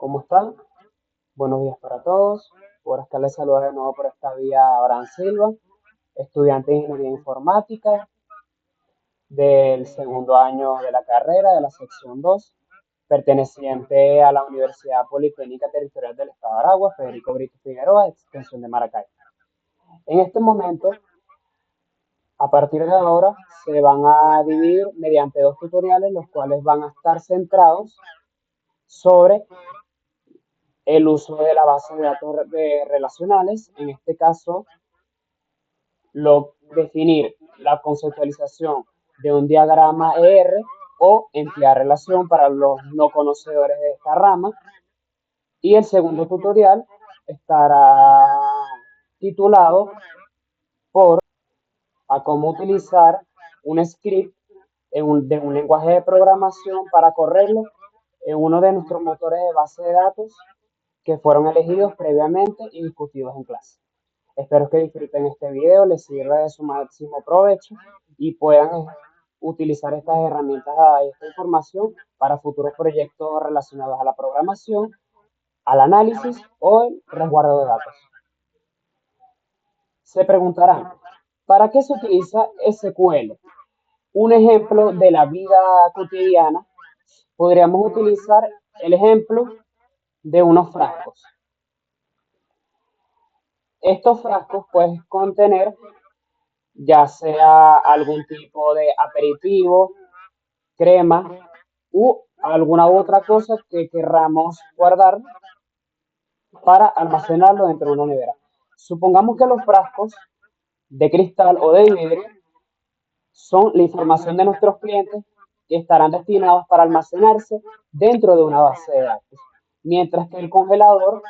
¿Cómo están? Buenos días para todos. Por acá les saluda de nuevo por esta vía Abraham Silva, estudiante de Ingeniería Informática del segundo año de la carrera de la sección 2, perteneciente a la Universidad Politécnica Territorial del Estado de Aragua, Federico Brito Figueroa, extensión de Maracay. En este momento, a partir de ahora, se van a dividir mediante dos tutoriales, los cuales van a estar centrados sobre el uso de la base de datos relacionales, en este caso, definir la conceptualización de un diagrama ER o entidad relación para los no conocedores de esta rama. Y el segundo tutorial estará titulado por a cómo utilizar un script de un lenguaje de programación para correrlo en uno de nuestros motores de base de datos que fueron elegidos previamente y discutidos en clase. Espero que disfruten este video, les sirva de su máximo provecho y puedan utilizar estas herramientas y esta información para futuros proyectos relacionados a la programación, al análisis o el resguardo de datos. Se preguntarán, ¿para qué se utiliza SQL? Un ejemplo de la vida cotidiana, podríamos utilizar el ejemplo de unos frascos. Estos frascos pueden contener ya sea algún tipo de aperitivo, crema u alguna otra cosa que querramos guardar para almacenarlo dentro de una nevera. Supongamos que los frascos de cristal o de vidrio son la información de nuestros clientes que estarán destinados para almacenarse dentro de una base de datos, mientras que el congelador,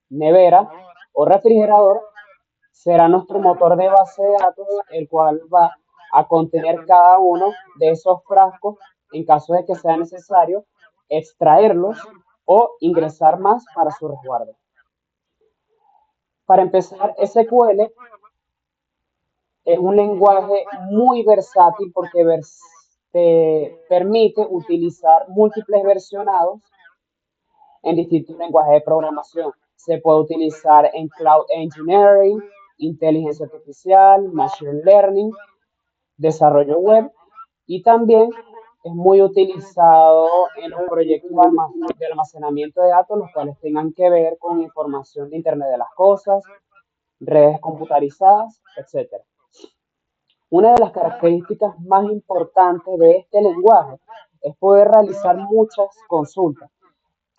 nevera o refrigerador será nuestro motor de base de datos, el cual va a contener cada uno de esos frascos en caso de que sea necesario extraerlos o ingresar más para su resguardo. Para empezar, SQL es un lenguaje muy versátil porque te permite utilizar múltiples versionados en distintos lenguajes de programación. Se puede utilizar en Cloud Engineering, inteligencia artificial, Machine Learning, desarrollo web y también es muy utilizado en los proyectos de almacenamiento de datos, los cuales tengan que ver con información de Internet de las cosas, redes computarizadas, etc. Una de las características más importantes de este lenguaje es poder realizar muchas consultas.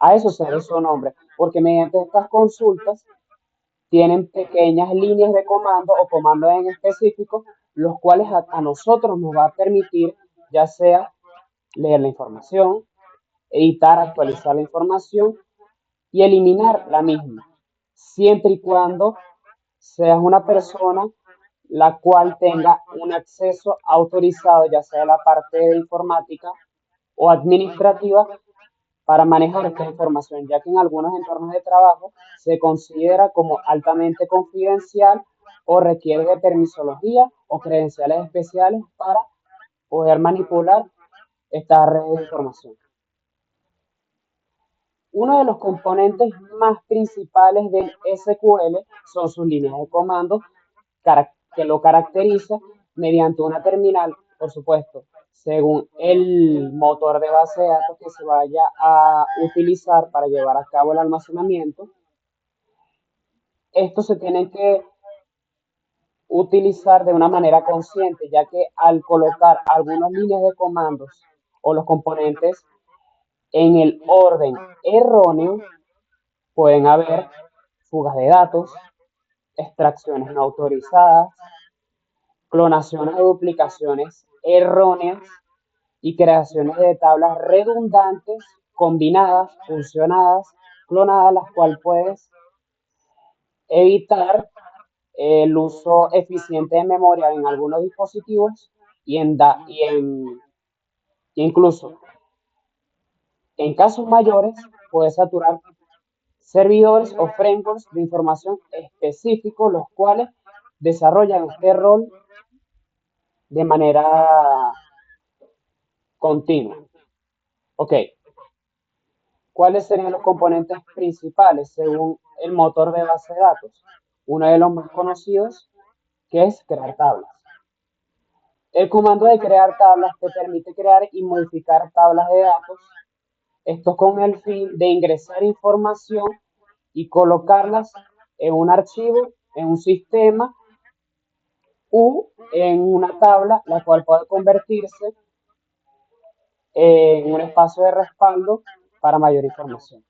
A eso se debe su nombre, porque mediante estas consultas tienen pequeñas líneas de comando o comandos en específico, los cuales a nosotros nos va a permitir ya sea leer la información, editar, actualizar la información y eliminar la misma, siempre y cuando seas una persona la cual tenga un acceso autorizado, ya sea de la parte de informática o administrativa, para manejar esta información, ya que en algunos entornos de trabajo se considera como altamente confidencial o requiere de permisología o credenciales especiales para poder manipular esta red de información. Uno de los componentes más principales del SQL son sus líneas de comando que lo caracteriza mediante una terminal, por supuesto, según el motor de base de datos que se vaya a utilizar para llevar a cabo el almacenamiento. Esto se tiene que utilizar de una manera consciente, ya que al colocar algunas líneas de comandos o los componentes en el orden erróneo, pueden haber fugas de datos, extracciones no autorizadas, clonaciones o duplicaciones erróneas y creaciones de tablas redundantes, combinadas, funcionadas, clonadas, las cuales puedes evitar el uso eficiente de memoria en algunos dispositivos incluso en casos mayores puede saturar servidores o frameworks de información específicos, los cuales desarrollan este rol de manera continua. Ok. ¿Cuáles serían los componentes principales según el motor de base de datos? Uno de los más conocidos, que es crear tablas. El comando de crear tablas te permite crear y modificar tablas de datos, esto con el fin de ingresar información y colocarlas en un archivo, en un sistema u en una tabla, la cual puede convertirse en un espacio de respaldo para mayor información.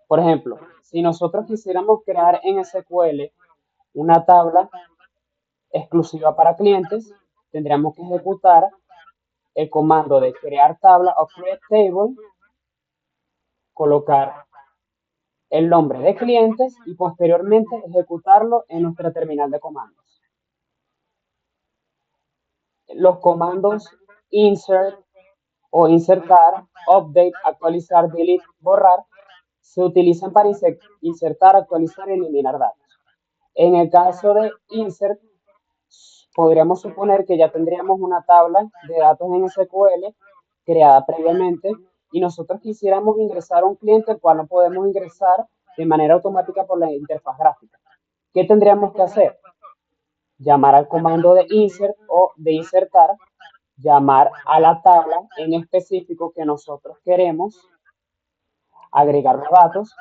Por ejemplo, si nosotros quisiéramos crear en SQL una tabla exclusiva para clientes, tendríamos que ejecutar el comando de crear tabla o create table, colocar el nombre de clientes y posteriormente ejecutarlo en nuestra terminal de comandos. Los comandos insert o insertar, update, actualizar, delete, borrar, se utilizan para insertar, actualizar y eliminar datos. En el caso de insert, podríamos suponer que ya tendríamos una tabla de datos en SQL creada previamente y nosotros quisiéramos ingresar a un cliente al cual no podemos ingresar de manera automática por la interfaz gráfica. ¿Qué tendríamos que hacer? Llamar al comando de insert o de insertar, llamar a la tabla en específico que nosotros queremos, agregar los datos,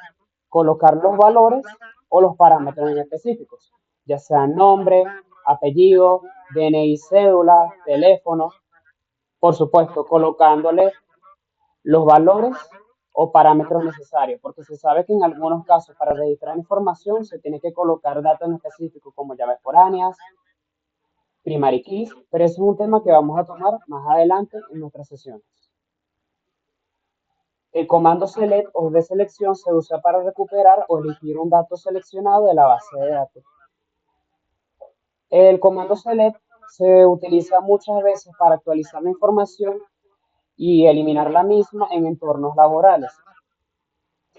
colocar los valores o los parámetros en específicos, ya sean nombre, apellido, DNI, cédula, teléfono, por supuesto, colocándole los valores o parámetros necesarios, porque se sabe que en algunos casos para registrar información se tiene que colocar datos en específico como llaves foráneas, primary keys, pero eso es un tema que vamos a tomar más adelante en nuestras sesiones. El comando select o de selección se usa para recuperar o elegir un dato seleccionado de la base de datos. El comando select se utiliza muchas veces para actualizar la información y eliminar la misma en entornos laborales.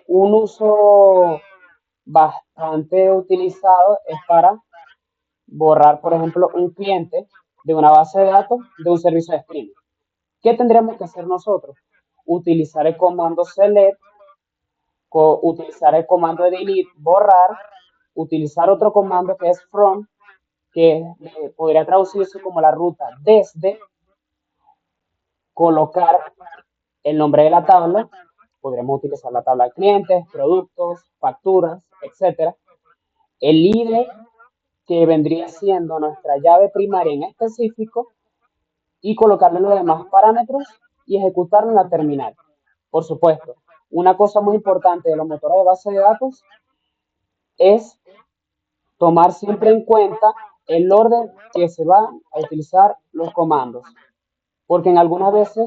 Un uso bastante utilizado es para borrar, por ejemplo, un cliente de una base de datos de un servicio de streaming. ¿Qué tendríamos que hacer nosotros? Utilizar el comando select, utilizar el comando de delete, borrar, utilizar otro comando que es from, que podría traducirse como la ruta desde, colocar el nombre de la tabla, podríamos utilizar la tabla de clientes, productos, facturas, etcétera. El IDE, que vendría siendo nuestra llave primaria en específico, y colocarle los demás parámetros y ejecutarlo en la terminal. Por supuesto, una cosa muy importante de los motores de base de datos es tomar siempre en cuenta el orden que se van a utilizar los comandos, porque en algunas veces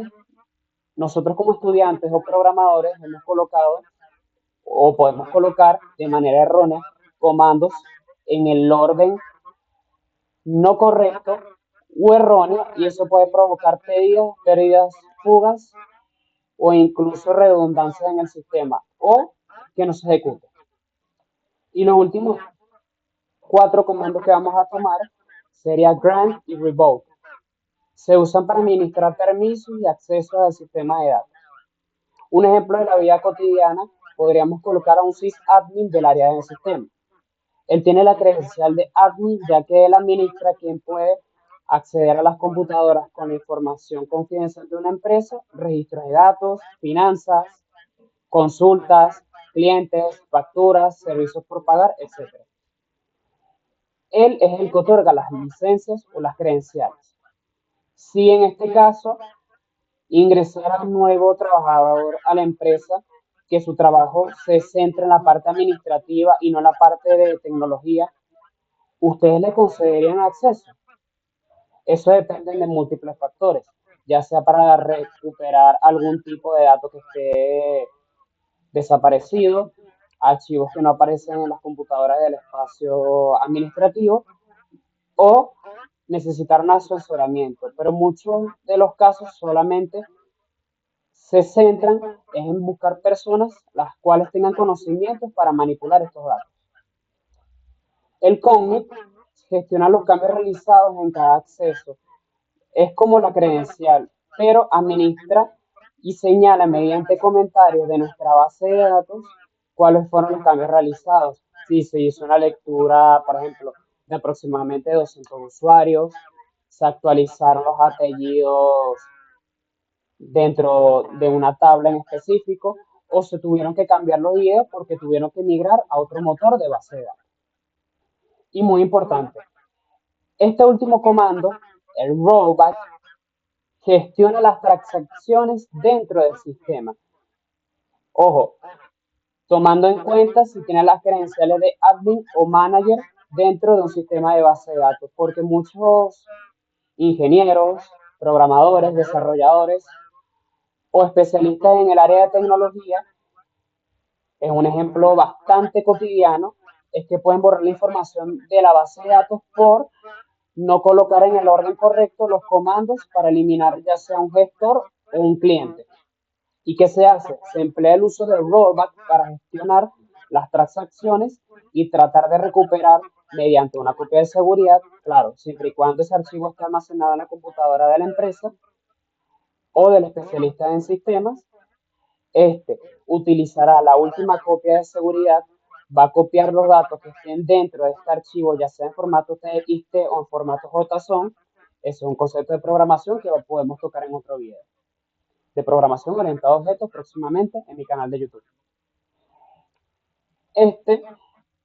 nosotros como estudiantes o programadores hemos colocado o podemos colocar de manera errónea comandos en el orden no correcto o erróneo y eso puede provocar pérdidas, fugas o incluso redundancia en el sistema o que no se ejecute. Y los últimos 4 comandos que vamos a tomar sería grant y revoke. Se usan para administrar permisos y acceso al sistema de datos. Un ejemplo de la vida cotidiana, podríamos colocar a un sysadmin del área del sistema. Él tiene la credencial de admin, ya que él administra quien puede acceder a las computadoras con la información confidencial de una empresa, registros de datos, finanzas, consultas, clientes, facturas, servicios por pagar, etc. Él es el que otorga las licencias o las credenciales. Si en este caso ingresara un nuevo trabajador a la empresa, que su trabajo se centra en la parte administrativa y no en la parte de tecnología, ¿ustedes le concederían acceso? Eso depende de múltiples factores, ya sea para recuperar algún tipo de dato que esté desaparecido, archivos que no aparecen en las computadoras del espacio administrativo o necesitar un asesoramiento. Pero muchos de los casos solamente se centran en buscar personas las cuales tengan conocimientos para manipular estos datos. El commit gestiona los cambios realizados en cada acceso. Es como la credencial, pero administra y señala mediante comentarios de nuestra base de datos cuáles fueron los cambios realizados. Si se hizo una lectura, por ejemplo, de aproximadamente 200 usuarios, se actualizaron los apellidos dentro de una tabla en específico o se tuvieron que cambiar los videos porque tuvieron que migrar a otro motor de base de datos. Y muy importante, este último comando, el rollback, gestiona las transacciones dentro del sistema. Ojo, tomando en cuenta si tiene las credenciales de admin o manager dentro de un sistema de base de datos, porque muchos ingenieros, programadores, desarrolladores o especialistas en el área de tecnología, es un ejemplo bastante cotidiano, es que pueden borrar la información de la base de datos por no colocar en el orden correcto los comandos para eliminar ya sea un gestor o un cliente. ¿Y qué se hace? Se emplea el uso del rollback para gestionar las transacciones y tratar de recuperar mediante una copia de seguridad, claro, siempre y cuando ese archivo esté almacenado en la computadora de la empresa o del especialista en sistemas. Este utilizará la última copia de seguridad, va a copiar los datos que estén dentro de este archivo, ya sea en formato TXT o en formato JSON. Eso es un concepto de programación que podemos tocar en otro video. De programación orientada a objetos próximamente en mi canal de YouTube. Este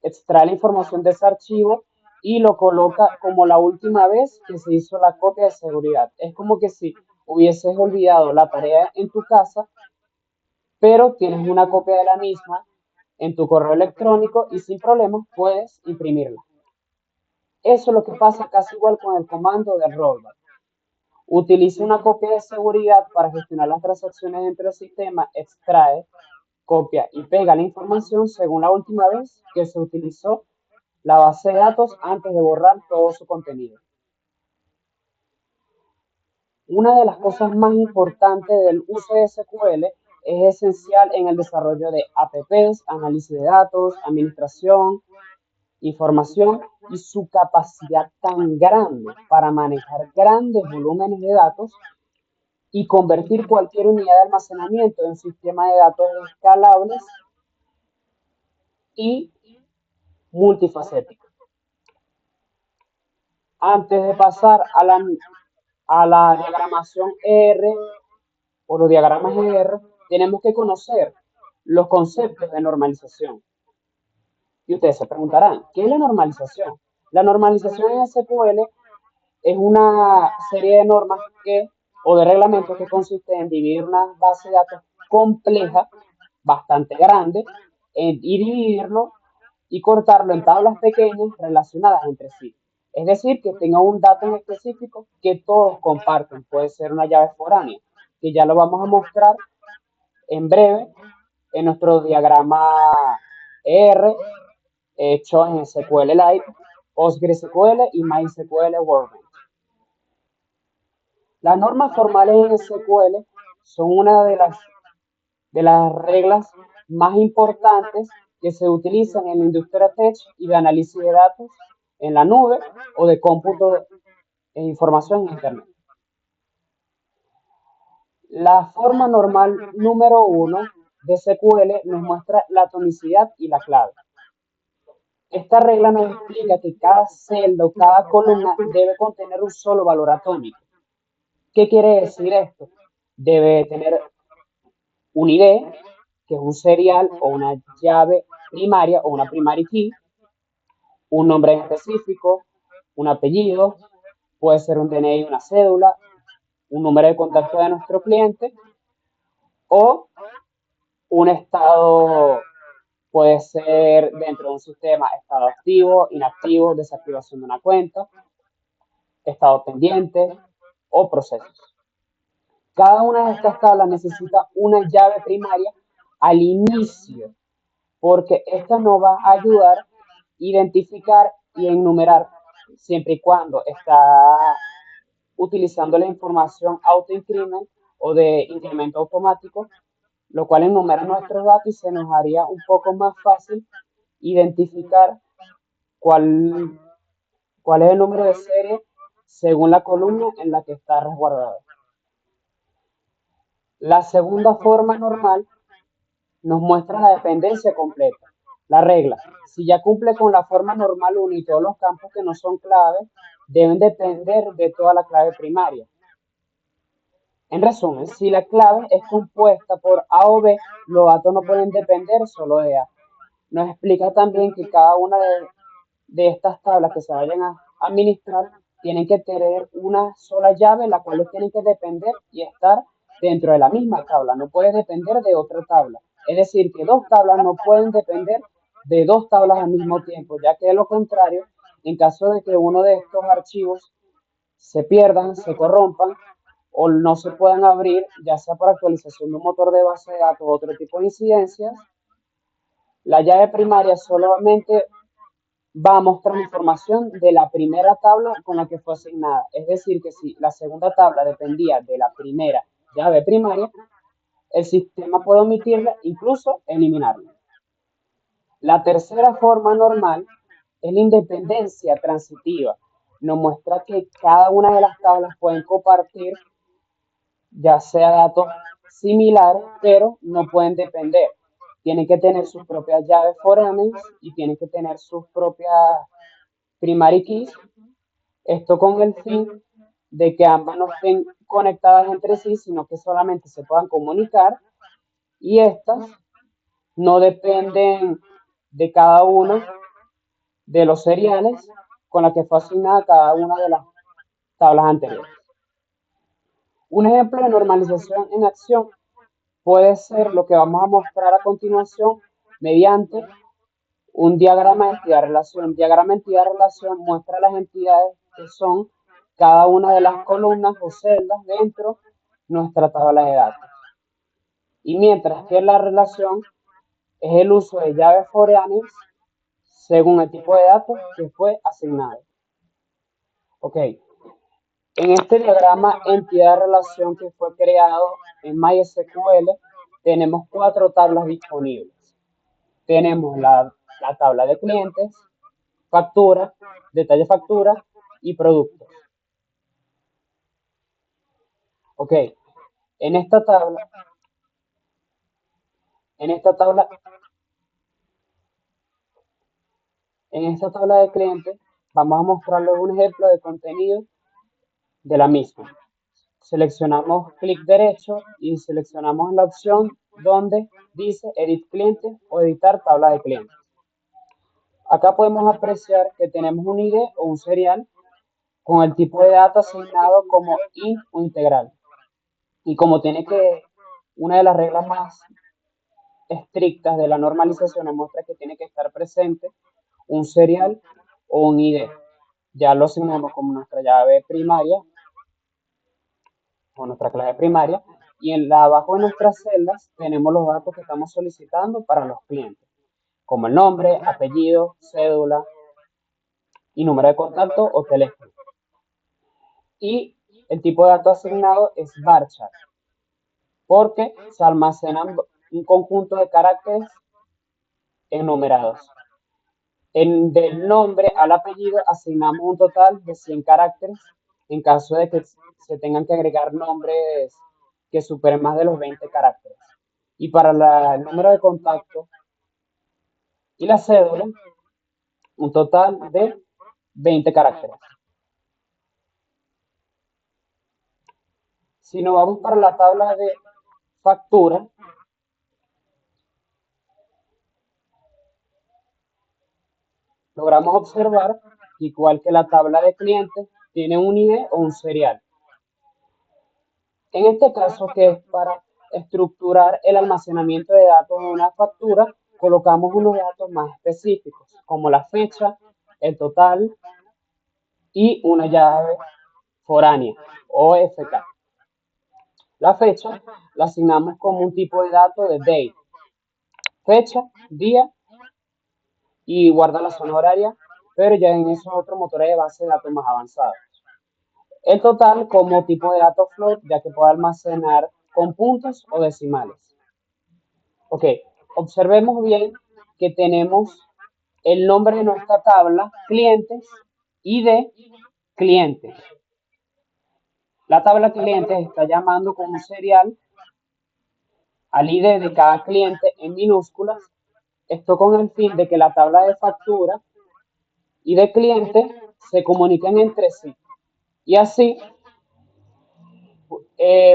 extrae la información de ese archivo y lo coloca como la última vez que se hizo la copia de seguridad. Es como que si hubieses olvidado la tarea en tu casa, pero tienes una copia de la misma en tu correo electrónico y sin problemas puedes imprimirla. Eso es lo que pasa casi igual con el comando de rollback. Utiliza una copia de seguridad para gestionar las transacciones dentro del sistema, extrae, copia y pega la información según la última vez que se utilizó la base de datos antes de borrar todo su contenido. Una de las cosas más importantes del uso de SQL es esencial en el desarrollo de apps, análisis de datos, administración, información y su capacidad tan grande para manejar grandes volúmenes de datos y convertir cualquier unidad de almacenamiento en un sistema de datos escalables y multifacético. Antes de pasar a la diagramación ER o los diagramas ER, tenemos que conocer los conceptos de normalización. Y ustedes se preguntarán, ¿qué es la normalización? La normalización en SQL es una serie de normas o de reglamentos que consiste en dividir una base de datos compleja, bastante grande, y dividirlo y cortarlo en tablas pequeñas relacionadas entre sí. Es decir, que tenga un dato en específico que todos comparten. Puede ser una llave foránea, que ya lo vamos a mostrar en breve en nuestro diagrama ER hecho en SQLite, PostgreSQL y MySQL Workbench. Las normas formales en SQL son una de las reglas más importantes que se utilizan en la industria tech y de análisis de datos en la nube o de cómputo e información en Internet. La forma normal número 1 de SQL nos muestra la atomicidad y la clave. Esta regla nos explica que cada celda o cada columna debe contener un solo valor atómico. ¿Qué quiere decir esto? Debe tener un ID, que es un serial o una llave primaria o una primary key, un nombre en específico, un apellido, puede ser un DNI, una cédula, un número de contacto de nuestro cliente o un estado, puede ser dentro de un sistema estado activo, inactivo, desactivación de una cuenta, estado pendiente o procesos. Cada una de estas tablas necesita una llave primaria al inicio, porque esta nos va a ayudar a identificar y enumerar siempre y cuando está utilizando la información auto-increment o de incremento automático, lo cual enumera nuestros datos y se nos haría un poco más fácil identificar cuál, cuál es el número de serie según la columna en la que está resguardado. La segunda forma normal nos muestra la dependencia completa. La regla, si ya cumple con la forma normal 1 y todos los campos que no son clave deben depender de toda la clave primaria. En resumen, si la clave es compuesta por A o B, los datos no pueden depender solo de A. Nos explica también que cada una de estas tablas que se vayan a administrar tienen que tener una sola llave, la cual tienen que depender y estar dentro de la misma tabla, no puede depender de otra tabla. Es decir, que dos tablas no pueden depender de dos tablas al mismo tiempo, ya que de lo contrario, en caso de que uno de estos archivos se pierdan, se corrompan o no se puedan abrir, ya sea por actualización de un motor de base de datos o otro tipo de incidencias, la llave primaria solamente va a mostrar información de la primera tabla con la que fue asignada. Es decir, que si la segunda tabla dependía de la primera llave primaria, el sistema puede omitirla, incluso eliminarla. La tercera forma normal es la independencia transitiva. Nos muestra que cada una de las tablas pueden compartir ya sea datos similares, pero no pueden depender. Tienen que tener sus propias llaves foráneas y tienen que tener sus propias primary keys. Esto con el fin de que ambas no estén conectadas entre sí, sino que solamente se puedan comunicar y estas no dependen de cada uno de los seriales con la que fue asignada cada una de las tablas anteriores. Un ejemplo de normalización en acción puede ser lo que vamos a mostrar a continuación mediante un diagrama de entidad-relación. Un diagrama de entidad-relación muestra las entidades que son cada una de las columnas o celdas dentro de nuestra tabla de datos. Y mientras que la relación es el uso de llaves foráneas según el tipo de datos que fue asignado. Ok, en este diagrama entidad-relación que fue creado en MySQL, tenemos 4 tablas disponibles. Tenemos la tabla de clientes, factura, detalle factura y productos. Ok, en esta tabla, en esta tabla, en esta tabla de clientes, vamos a mostrarles un ejemplo de contenido de la misma. Seleccionamos clic derecho y seleccionamos la opción donde dice Edit cliente o editar tabla de clientes. Acá podemos apreciar que tenemos un ID o un serial con el tipo de datos asignado como int o integral. Y como tiene que, una de las reglas más estrictas de la normalización nos muestra que tiene que estar presente un serial o un ID. Ya lo asignamos como nuestra llave primaria o nuestra clave primaria. Y abajo de nuestras celdas tenemos los datos que estamos solicitando para los clientes, como el nombre, apellido, cédula y número de contacto o teléfono. Y el tipo de dato asignado es varchar, porque se almacenan un conjunto de caracteres enumerados. Del nombre al apellido asignamos un total de 100 caracteres en caso de que se tengan que agregar nombres que superen más de los 20 caracteres. Y para el número de contacto y la cédula, un total de 20 caracteres. Si nos vamos para la tabla de factura, logramos observar que igual que la tabla de clientes, tiene un ID o un serial. En este caso, que es para estructurar el almacenamiento de datos en una factura, colocamos unos datos más específicos, como la fecha, el total y una llave foránea o FK. La fecha la asignamos como un tipo de dato de date, fecha, día y guarda la zona horaria, pero ya en esos otros motores de base de datos más avanzados. El total como tipo de dato float, ya que puede almacenar con puntos o decimales. Ok, observemos bien que tenemos el nombre de nuestra tabla, clientes, ID, clientes. La tabla clientes está llamando con un serial al ID de cada cliente en minúsculas, esto con el fin de que la tabla de factura y de cliente se comuniquen entre sí. Y así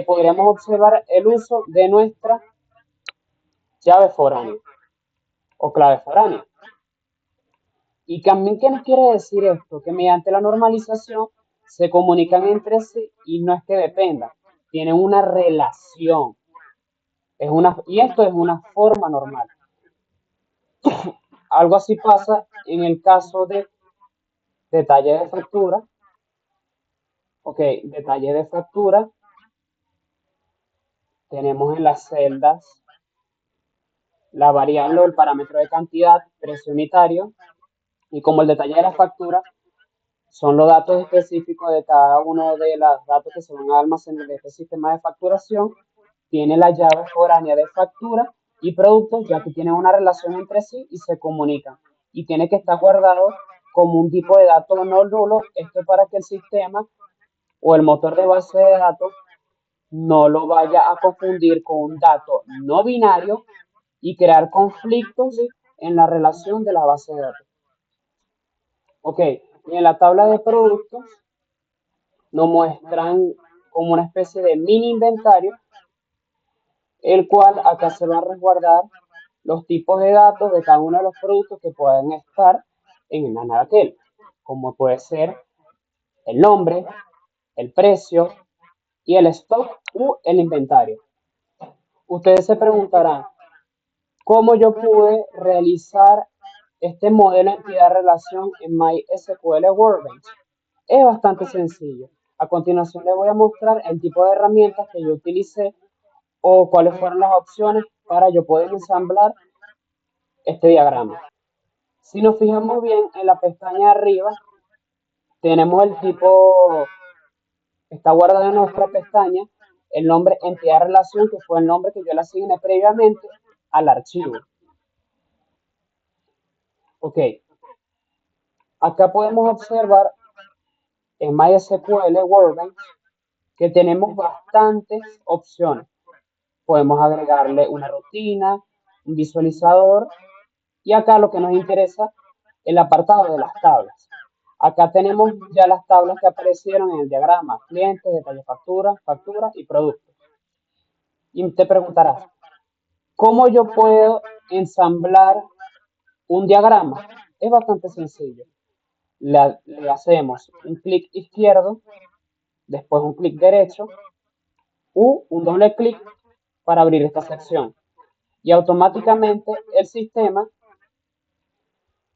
podríamos observar el uso de nuestra llave foránea o clave foránea. Y también, ¿qué nos quiere decir esto? Que mediante la normalización se comunican entre sí y no es que dependan, tienen una relación. Y esto es una forma normal. Algo así pasa en el caso de detalle de factura. Ok, detalle de factura. Tenemos en las celdas la variable o el parámetro de cantidad, precio unitario. Y como el detalle de la factura son los datos específicos de cada uno de los datos que se van a almacenar de este sistema de facturación, tiene la llave foránea de factura y productos, ya que tienen una relación entre sí y se comunican. Y tiene que estar guardado como un tipo de dato no nulo, esto para que el sistema o el motor de base de datos no lo vaya a confundir con un dato no binario y crear conflictos en la relación de la base de datos. Ok, y en la tabla de productos nos muestran como una especie de mini inventario, el cual acá se va a resguardar los tipos de datos de cada uno de los productos que pueden estar en el anaquel, como puede ser el nombre, el precio y el stock u el inventario. Ustedes se preguntarán, ¿cómo yo pude realizar este modelo de entidad-relación en MySQL Workbench? Es bastante sencillo. A continuación les voy a mostrar el tipo de herramientas que yo utilicé o cuáles fueron las opciones para yo poder ensamblar este diagrama. Si nos fijamos bien en la pestaña de arriba, tenemos el tipo, está guardado en nuestra pestaña, el nombre entidad relación, que fue el nombre que yo le asigné previamente al archivo. Ok, acá podemos observar en MySQL Workbench que tenemos bastantes opciones. Podemos agregarle una rutina, un visualizador y acá lo que nos interesa, el apartado de las tablas. Acá tenemos ya las tablas que aparecieron en el diagrama, clientes, detalle factura, factura y productos. Y te preguntarás, ¿cómo yo puedo ensamblar un diagrama? Es bastante sencillo. Le hacemos un clic izquierdo, después un clic derecho u un doble clic para abrir esta sección. Y automáticamente el sistema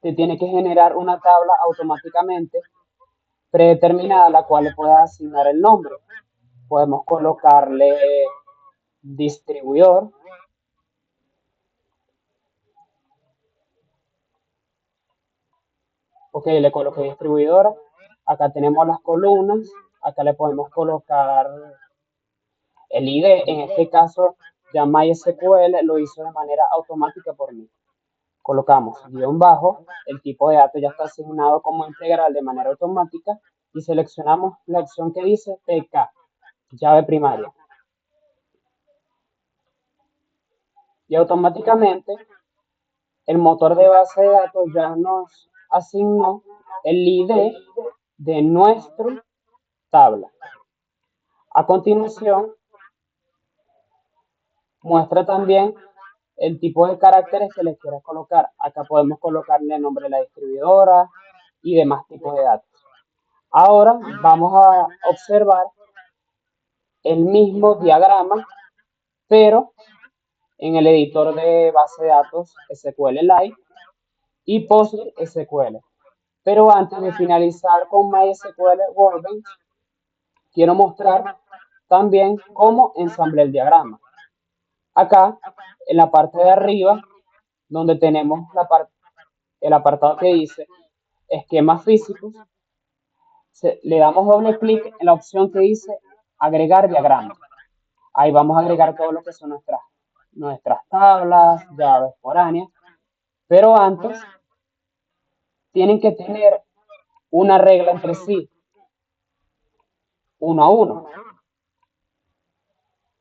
te tiene que generar una tabla automáticamente predeterminada a la cual le puedas asignar el nombre. Podemos colocarle distribuidor. Ok, le coloqué distribuidora. Acá tenemos las columnas. Acá le podemos colocar el ID. En este caso, ya MySQL lo hizo de manera automática por mí. Colocamos guión bajo, el tipo de datos ya está asignado como integral de manera automática y seleccionamos la opción que dice TK, llave primaria. Y automáticamente el motor de base de datos ya nos asignó el ID de nuestra tabla. A continuación, muestra también el tipo de caracteres que les quieras colocar. Acá podemos colocarle el nombre de la distribuidora y demás tipos de datos. Ahora vamos a observar el mismo diagrama, pero en el editor de base de datos SQLite y PostgreSQL. Pero antes de finalizar con MySQL Workbench, quiero mostrar también cómo ensamblé el diagrama. Acá, en la parte de arriba, donde tenemos el apartado que dice esquemas físicos, le damos doble clic en la opción que dice agregar diagrama. Ahí vamos a agregar todo lo que son nuestras tablas, llaves foráneas, pero antes tienen que tener una regla entre sí, uno a uno.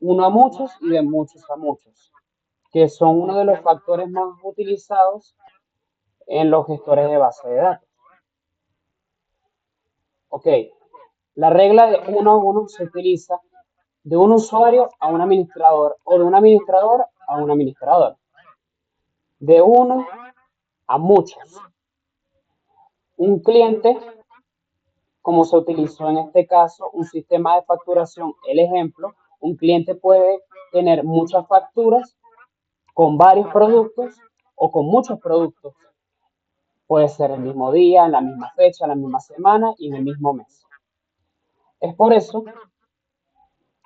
uno a muchos y de muchos a muchos, que son uno de los factores más utilizados en los gestores de base de datos. Ok, la regla de uno a uno se utiliza de un usuario a un administrador o de un administrador a un administrador. De uno a muchos. Un cliente, como se utilizó en este caso, un sistema de facturación, el ejemplo, un cliente puede tener muchas facturas con varios productos o con muchos productos. Puede ser el mismo día, en la misma fecha, en la misma semana y en el mismo mes. Es por eso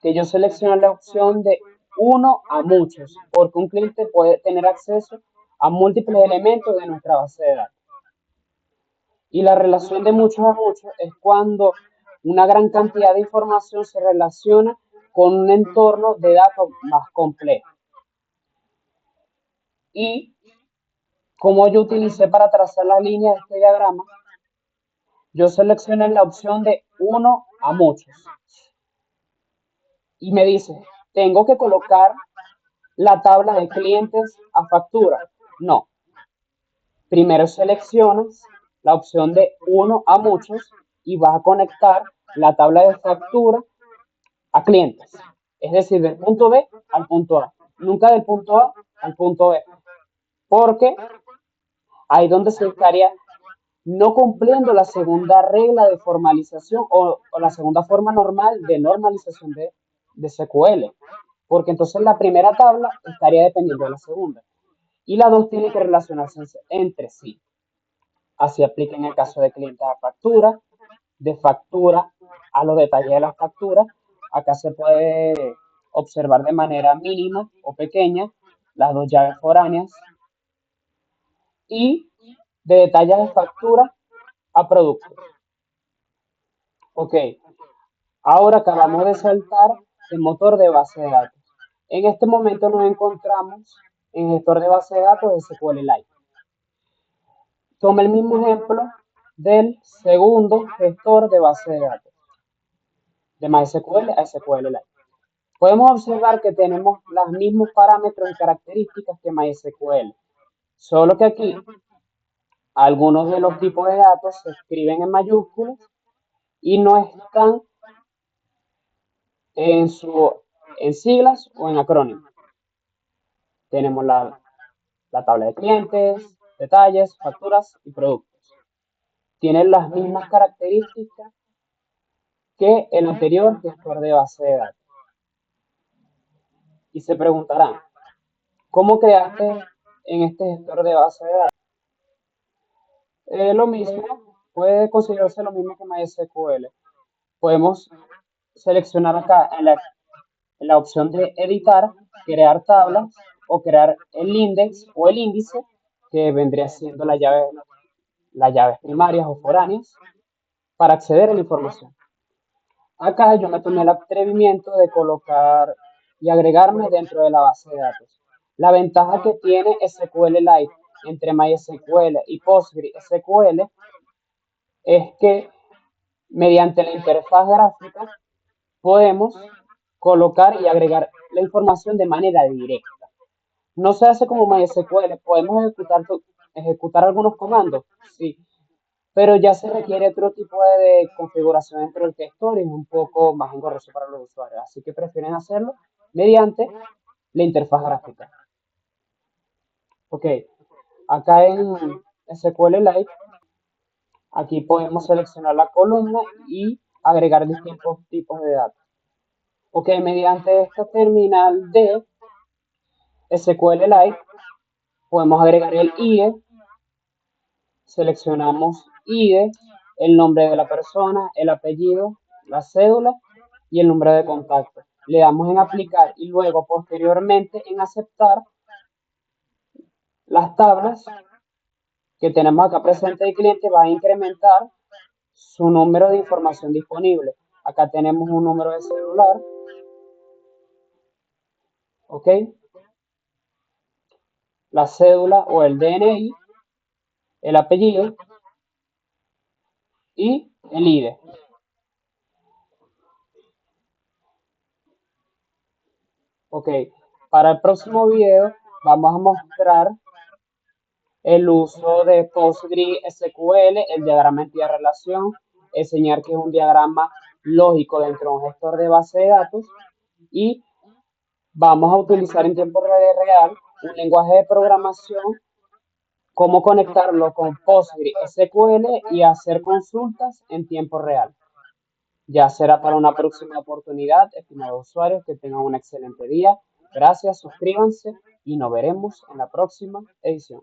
que yo selecciono la opción de uno a muchos, porque un cliente puede tener acceso a múltiples elementos de nuestra base de datos. Y la relación de muchos a muchos es cuando una gran cantidad de información se relaciona con un entorno de datos más complejo. Y como yo utilicé para trazar la línea de este diagrama, yo seleccioné la opción de uno a muchos. Y me dice, tengo que colocar la tabla de clientes a factura. No. Primero seleccionas la opción de uno a muchos y vas a conectar la tabla de factura a clientes. Es decir, del punto B al punto A. Nunca del punto A al punto B. Porque ahí donde se estaría no cumpliendo la segunda regla de formalización o la segunda forma normal de normalización de SQL. Porque entonces la primera tabla estaría dependiendo de la segunda. Y las dos tienen que relacionarse entre sí. Así aplica en el caso de clientes a factura, de factura a los detalles de la factura. Acá se puede observar de manera mínima o pequeña las dos llaves foráneas y de detalles de factura a productos. Ok, ahora acabamos de saltar el motor de base de datos. En este momento nos encontramos en el gestor de base de datos de SQLite. Toma el mismo ejemplo del segundo gestor de base de datos, de MySQL a SQLite. Podemos observar que tenemos los mismos parámetros y características que MySQL, solo que aquí algunos de los tipos de datos se escriben en mayúsculas y no están en, en siglas o en acrónimos. Tenemos la tabla de clientes, detalles, facturas y productos. Tienen las mismas características que el anterior gestor de base de datos. Y se preguntarán, ¿cómo creaste en este gestor de base de datos? Lo mismo, puede considerarse lo mismo que MySQL. Podemos seleccionar acá en la opción de editar, crear tablas o crear el index o el índice que vendría siendo las llaves primarias o foráneas para acceder a la información. Acá yo me tomé el atrevimiento de colocar y agregarme dentro de la base de datos. La ventaja que tiene SQLite entre MySQL y PostgreSQL es que mediante la interfaz gráfica podemos colocar y agregar la información de manera directa. No se hace como MySQL, podemos ejecutar algunos comandos, sí, pero ya se requiere otro tipo de configuración dentro del gestor y es un poco más engorroso para los usuarios, así que prefieren hacerlo mediante la interfaz gráfica. Ok, acá en SQLite, aquí podemos seleccionar la columna y agregar distintos tipos de datos. Ok, mediante esta terminal de SQLite podemos agregar el IE, seleccionamos IE, el nombre de la persona, el apellido, la cédula y el número de contacto. Le damos en aplicar y luego posteriormente en aceptar las tablas que tenemos acá presente el cliente va a incrementar su número de información disponible. Acá tenemos un número de celular, ¿ok? La cédula o el DNI, el apellido y el IDE. Ok, para el próximo video vamos a mostrar el uso de PostgreSQL, el diagrama entidad-relación, enseñar que es un diagrama lógico dentro de un gestor de base de datos y vamos a utilizar en tiempo real un lenguaje de programación, cómo conectarlo con PostgreSQL y hacer consultas en tiempo real. Ya será para una próxima oportunidad, estimados usuarios, que tengan un excelente día. Gracias, suscríbanse y nos veremos en la próxima edición.